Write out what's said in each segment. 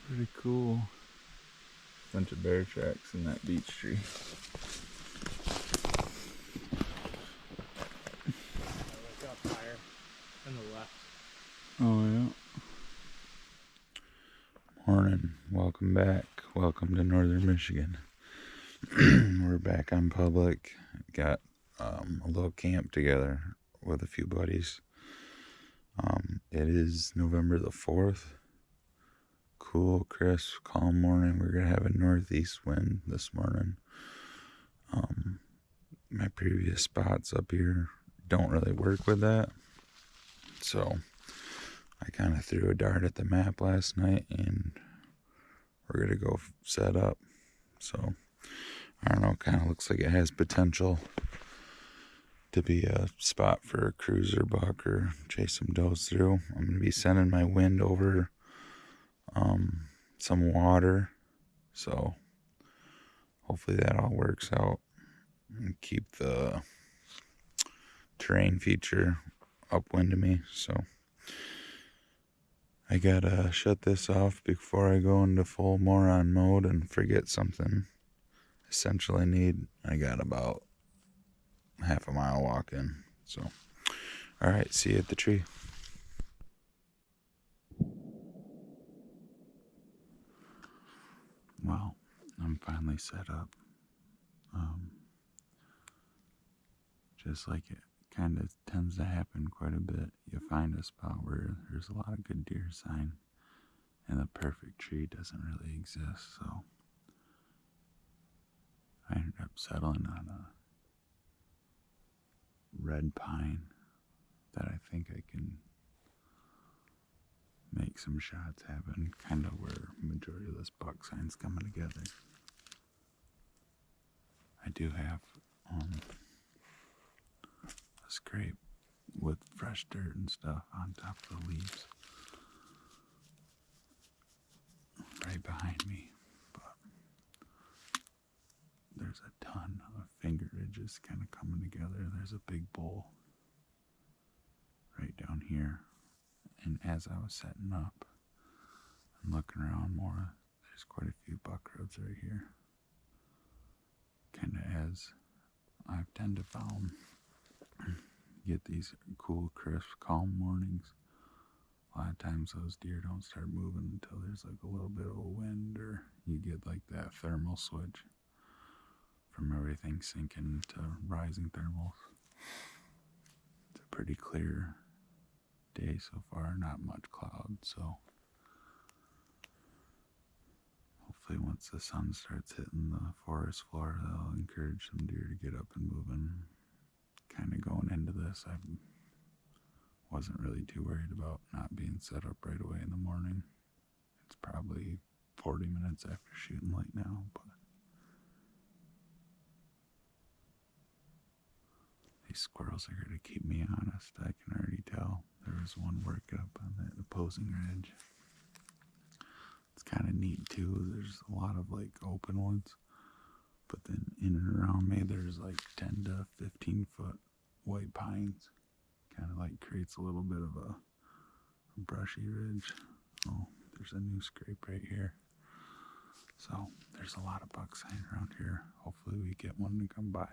Pretty cool. Bunch of bear tracks in that beech tree. Like up higher on the left. Oh yeah. Morning. Welcome back. Welcome to Northern Michigan. We're back on public. Got a little camp together with a few buddies. It is November the 4th. Cool, crisp, calm morning. We're gonna have a northeast wind this morning. My previous spots up here don't really work with that, so I kind of threw a dart at the map last night, and we're gonna go set up. So I don't know. Kind of looks like it has potential to be a spot for a cruiser buck or chase some does through. I'm gonna be sending my wind over some water, so hopefully that all works out and keep the terrain feature upwind of me. So I gotta shut this off before I go into full moron mode and forget something essential I need. I got about half a mile walk in. So all right, see you at the tree. Well, I'm finally set up. Just like it kind of tends to happen quite a bit, you find a spot where there's a lot of good deer sign, and the perfect tree doesn't really exist. So I ended up settling on a red pine that I think I can make some shots happen, kind of where majority of this buck sign's coming together. I do have a scrape with fresh dirt and stuff on top of the leaves right behind me, but there's a ton of finger ridges kind of coming together. There's a big bowl right down here, and as I was setting up and looking around more, there's quite a few buck roads right here, kind of as I've tend to found get these cool, crisp, calm mornings. A lot of times those deer don't start moving until there's like a little bit of a wind, or you get like that thermal switch from everything sinking to rising thermals. It's a pretty clear day so far, not much cloud, so hopefully once the sun starts hitting the forest floor, that'll encourage some deer to get up and moving. Kind of going into this, I wasn't really too worried about not being set up right away in the morning. It's probably 40 minutes after shooting light now, but these squirrels are here to keep me honest. I can already tell. There was one working up on that opposing ridge. It's kind of neat too. There's a lot of like open woods, but then in and around me there's like 10 to 15 foot white pines. Kind of like creates a little bit of a brushy ridge. Oh, there's a new scrape right here. So there's a lot of buck sign around here. Hopefully we get one to come by.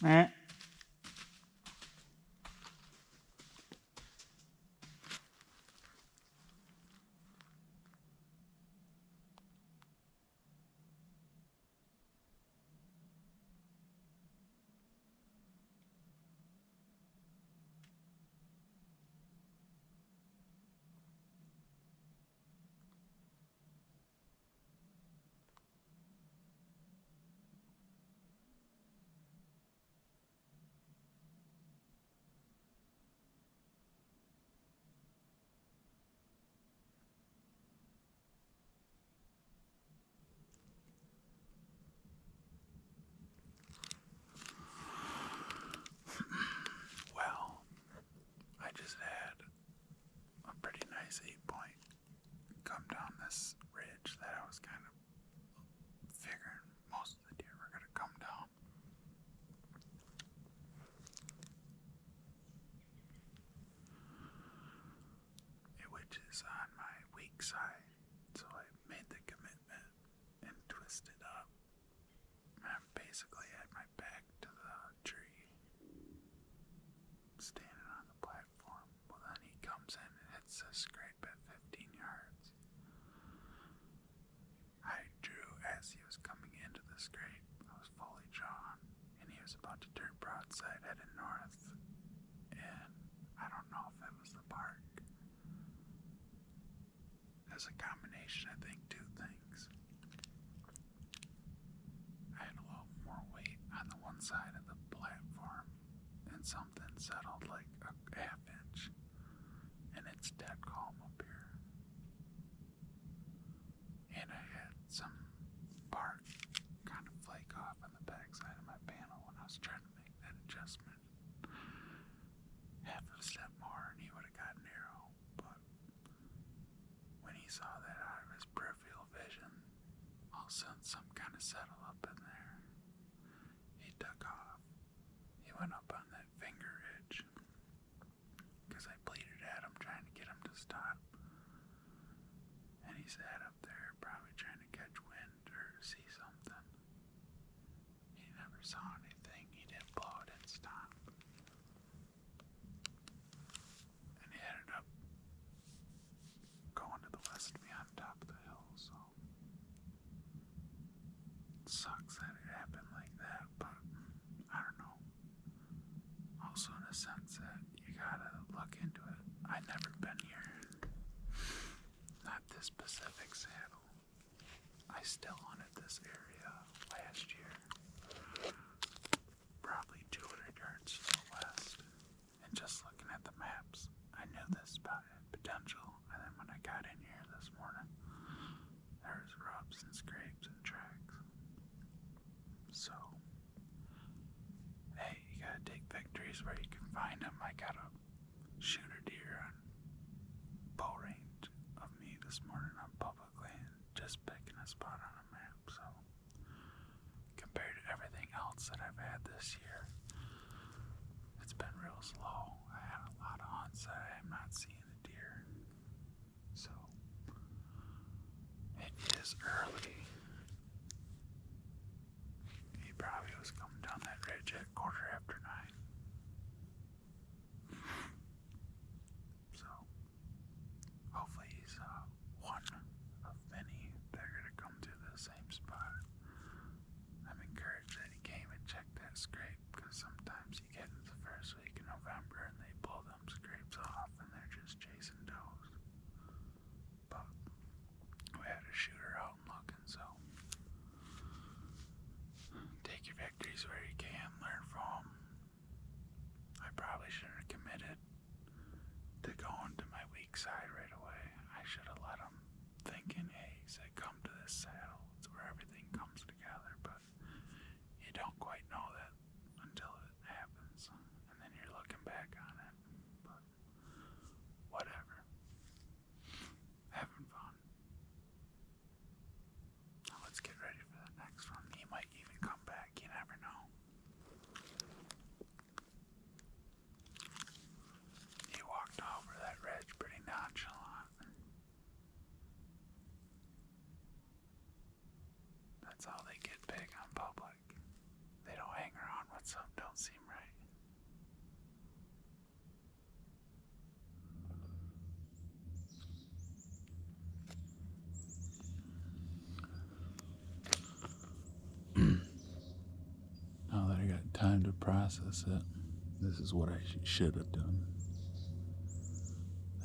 Eh. Well, I just had a pretty nice 8-point come down this ridge that I was kind of figuring most of the deer were going to come down. Which is on my weak side, so I made the commitment and twisted up. I'm basically at my back to the tree, standing on the platform. Well, then he comes in and hits a scrape at 15 yards. I drew as he was coming into the scrape. I was fully drawn, and he was about to turn broadside headed north. And I don't know if it was the park. It was a combination, I think, two things. I had a little more weight on the one side of the platform, and something settled like a half inch, and it's dead calm up here. And I had some bark kind of flake off on the backside of my panel when I was trying to make that adjustment. Half a step more and he would have gotten arrow, but when he saw that out of his peripheral vision, all of a sudden some kind of settle up in there. He took off. He went up on that finger ridge because I pleaded at him trying to get him to stop. And he sat up there probably trying to catch wind or see something. He never saw anything. He didn't blow, didn't stop. And he ended up going to the west of me on top of the hill, so it sucks that it happened like that, but I don't know. Also in a sense that you gotta look into it. I'd never been here. Not this specific saddle. I still hunted this area last year. Probably 200 yards to the west. And just looking at the maps, I knew this spot had potential. And then when I got in here this morning, there was rubs and scrapes and tracks. So, hey, you gotta take victories where you can find them. I got a shooter deer on bow range of me this morning on public land, just picking a spot on a map. So, compared to everything else that I've had this year, it's been real slow. I had a lot of hunts that I am not seeing a deer. So, it is early. He probably was coming down that ridge at 9:15. So, hopefully he's one of many that are going to come to the same spot. I'm encouraged that he came and checked that scrape, because sometimes you get into the first week in November and they blow them scrapes off and they're just chasing does. But we had a shooter out and looking, so take your victories where you can, learn from them. I probably shouldn't have committed to going to my weak side right away. I should have let him thinking, hey, he said come to this saddle. It's where everything comes together, but you don't quite know that until it happens, and then you're looking back on it. But whatever. Having fun. Now let's get ready for the next one. He might even come back, you never know. He walked over that ridge pretty nonchalant. That's how they get big on public. They don't hang around with some, don't time to process it. This is what I should have done.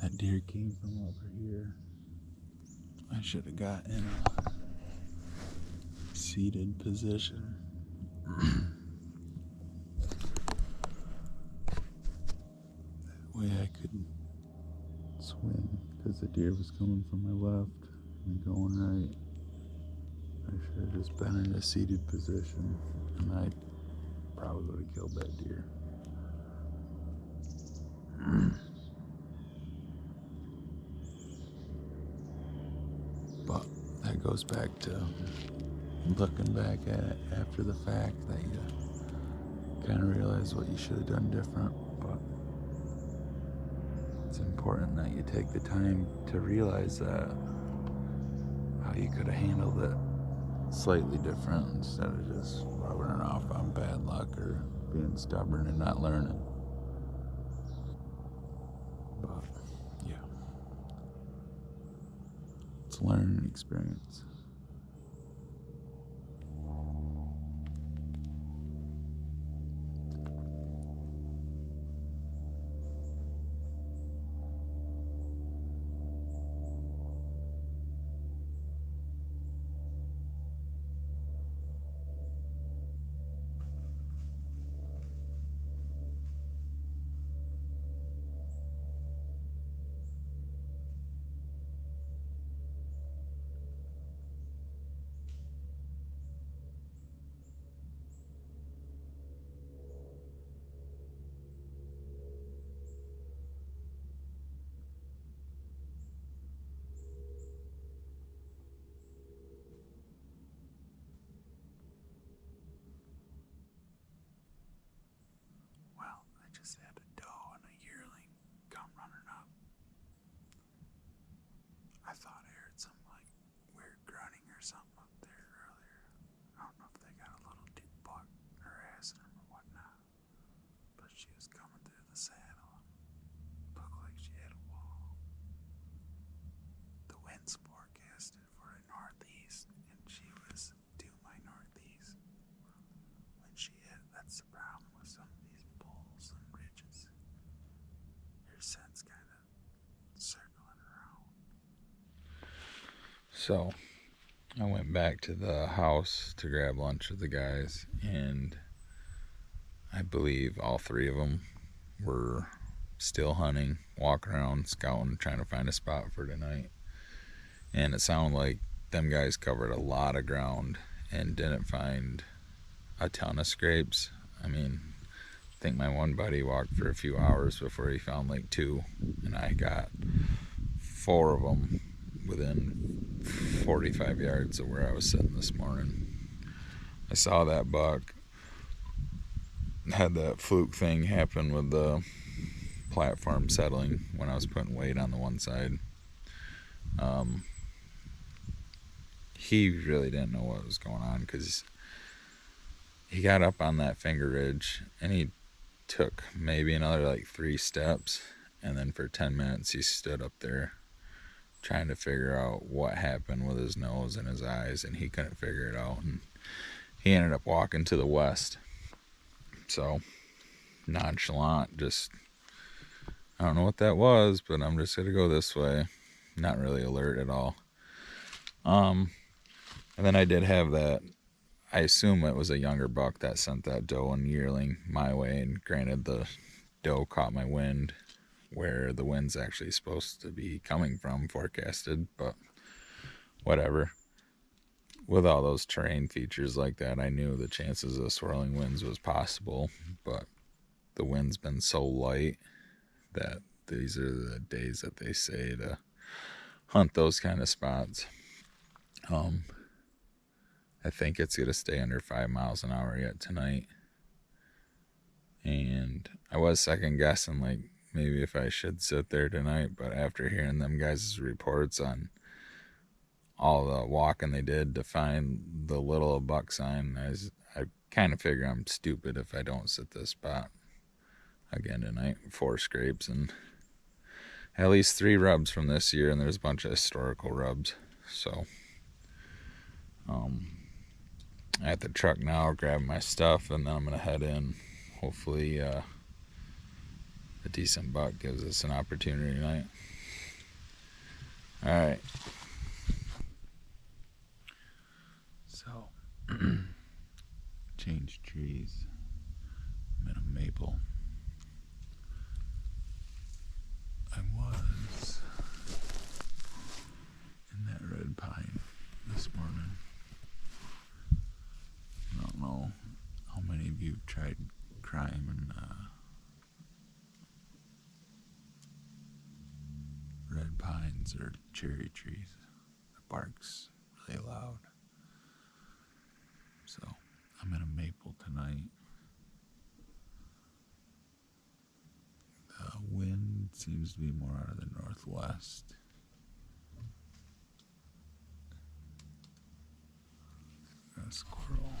That deer came from over here. I should have got in a seated position. That way I could swing, because the deer was coming from my left and going right. I should have just been in a seated position, and I probably would have killed that deer. But that goes back to looking back at it after the fact, that you kind of realize what you should have done different. But it's important that you take the time to realize that, how you could have handled it slightly different, instead of just rubbing it off on bad luck or being stubborn and not learning. But yeah, it's a learning experience. Well, I just had a doe and a yearling come running up. I thought I heard some weird grunting or something up there earlier. I don't know if they got a little deep buck harassing them or whatnot, but she was coming through the saddle. Looked like she had a wall. The wind's forecasted for a northeast, and she was due my northeast when she hit. That's the problem with some of these bulls and ridges. Your scent's kind of circling around. So I went back to the house to grab lunch with the guys, and I believe all three of them were still hunting, walking around, scouting, trying to find a spot for tonight. And it sounded like them guys covered a lot of ground and didn't find a ton of scrapes. I mean, I think my one buddy walked for a few hours before he found like 2, and I got 4 of them within 45 yards of where I was sitting this morning. I saw that buck had that fluke thing happen with the platform settling when I was putting weight on the one side. He really didn't know what was going on, because he got up on that finger ridge and he took maybe another 3 steps, and then for 10 minutes he stood up there trying to figure out what happened with his nose and his eyes, and he couldn't figure it out, and he ended up walking to the west. So nonchalant, just, I don't know what that was, but I'm just gonna go this way. Not really alert at all. And then I did have that, I assume it was a younger buck that sent that doe and yearling my way, and granted the doe caught my wind where the wind's actually supposed to be coming from, forecasted, but whatever. With all those terrain features like that, I knew the chances of swirling winds was possible, but the wind's been so light that these are the days that they say to hunt those kind of spots. I think it's going to stay under 5 miles an hour yet tonight. And I was second guessing, maybe if I should sit there tonight, but after hearing them guys' reports on all the walking they did to find the little buck sign, I kind of figure I'm stupid if I don't sit this spot again tonight. 4 scrapes and at least 3 rubs from this year, and there's a bunch of historical rubs. So at the truck now, grabbing my stuff, and then I'm gonna head in. Hopefully, a decent buck gives us an opportunity tonight. All right. So, change trees. I'm in a maple. I was in that red pine this morning. I don't know how many of you have tried climbing red pines or cherry trees. The bark's really loud. So I'm in a maple tonight. The wind seems to be more out of the northwest. Got a squirrel.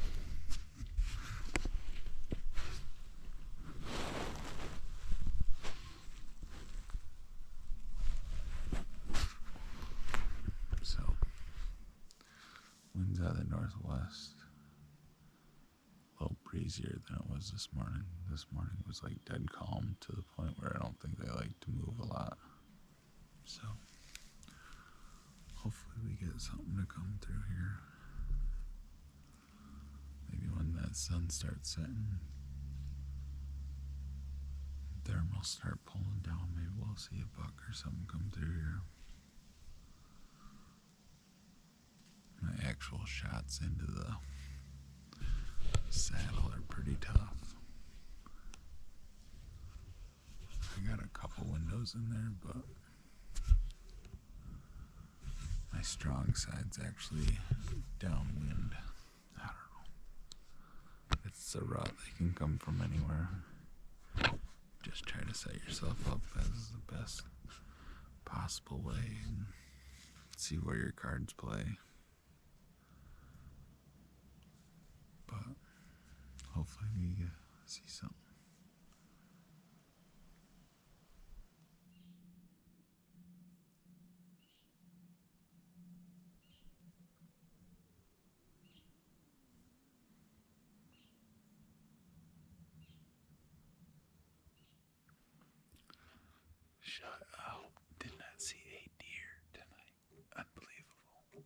So, wind's out of the northwest. A little breezier than it was this morning. This morning it was like dead calm to the point where I don't think they like to move a lot. So, hopefully we get something to come through here. Maybe when that sun starts setting, thermals start pulling down, maybe we'll see a buck or something come through here. My actual shots into the saddle are pretty tough. I got a couple windows in there, but my strong side's actually downwind. I don't know. It's a rut. They can come from anywhere. Just try to set yourself up as the best possible way and see where your cards play. But hopefully we see something. Shut up. Did not see a deer tonight. Unbelievable.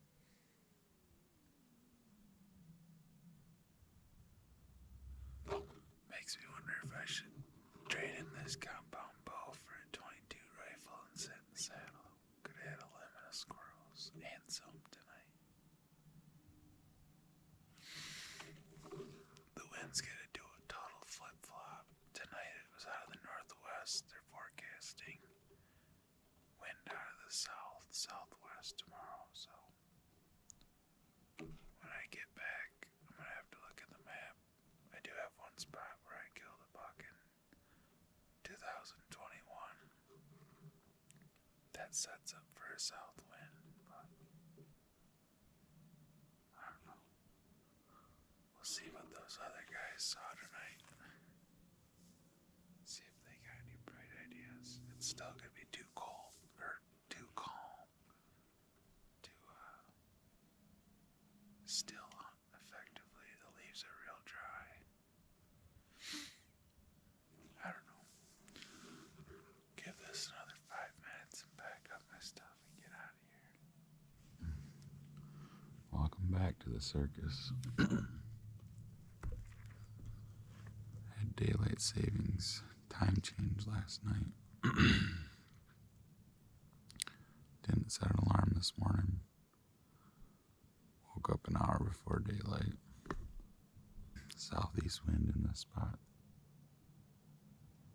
Makes me wonder if I should trade in this compound bow for a 22 rifle and sit in the saddle. Could have had a limit of squirrels and some tonight. The wind's gonna do a total flip-flop. Tonight it was out of the northwest. They're forecasting wind out of the southwest tomorrow, so when I get back, I'm gonna have to look at the map. I do have one spot where I killed a buck in 2021. That sets up for a south wind, but I don't know. We'll see what those other guys saw tonight. See if they got any bright ideas. It's still gonna be too cold or too calm to still hunt effectively. The leaves are real dry. I don't know. Give this another 5 minutes and pack up my stuff and get out of here. Welcome back to the circus. I had daylight savings time change last night. Didn't set an alarm this morning. Woke up an hour before daylight. Southeast wind in this spot.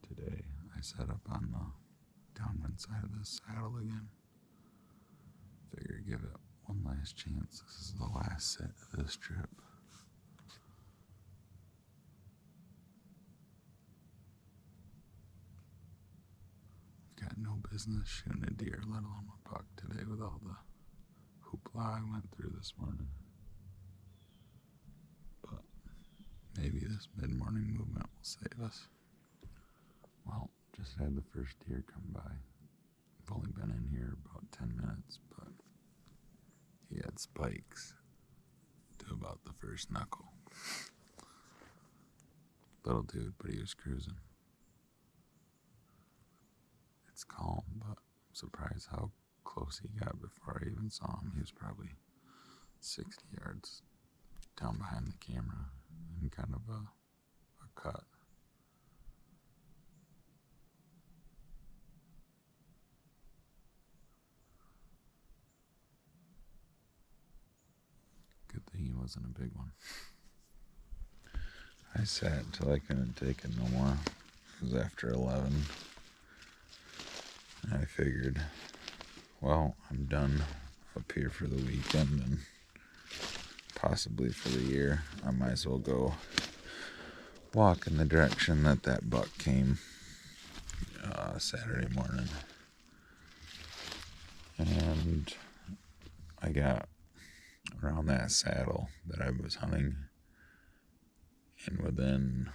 Today I set up on the downwind side of the saddle again. Figure give it one last chance. This is the last set of this trip. I've got no business shooting a deer, let alone a buck today with all the hoopla I went through this morning. But maybe this mid-morning movement will save us. Well, just had the first deer come by. I've only been in here about 10 minutes, but he had spikes to about the first knuckle. Little dude, but he was cruising. It's calm, but I'm surprised how close he got before I even saw him. He was probably 60 yards down behind the camera in kind of a cut. Good thing he wasn't a big one. I sat till I couldn't take it no more. It was after 11. And I figured, well, I'm done up here for the weekend and possibly for the year. I might as well go walk in the direction that buck came Saturday morning. And I got around that saddle that I was hunting, and within,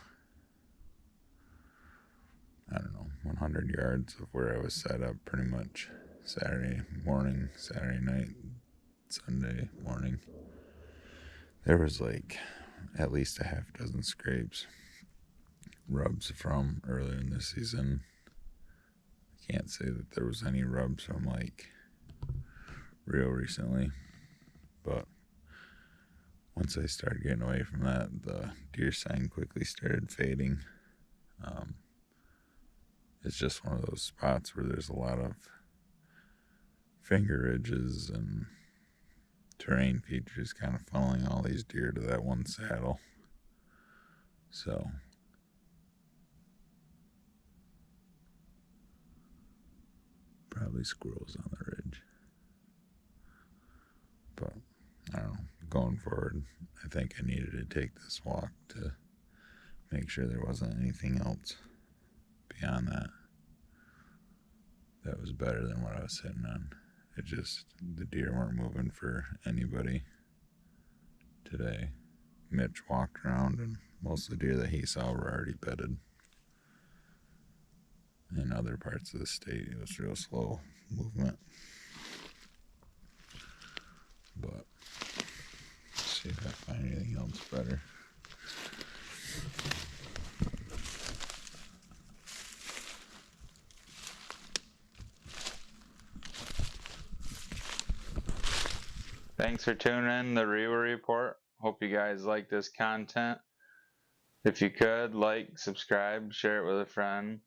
I don't know, 100 yards of where I was set up pretty much Saturday morning, Saturday night, Sunday morning, there was like at least a half dozen scrapes, rubs from earlier in the season. I can't say that there was any rubs from like real recently, but once I started getting away from that, the deer sign quickly started fading. It's just one of those spots where there's a lot of finger ridges and terrain features kind of funneling all these deer to that one saddle. So probably squirrels on the ridge. But I don't know, going forward, I think I needed to take this walk to make sure there wasn't anything else beyond that that was better than what I was sitting on. It just, the deer weren't moving for anybody today. Mitch walked around and most of the deer that he saw were already bedded. In other parts of the state, it was real slow movement. But let's see if I find anything else better. Thanks for tuning in the Reaver Report. Hope you guys like this content. If you could, like, subscribe, share it with a friend,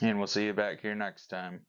and we'll see you back here next time.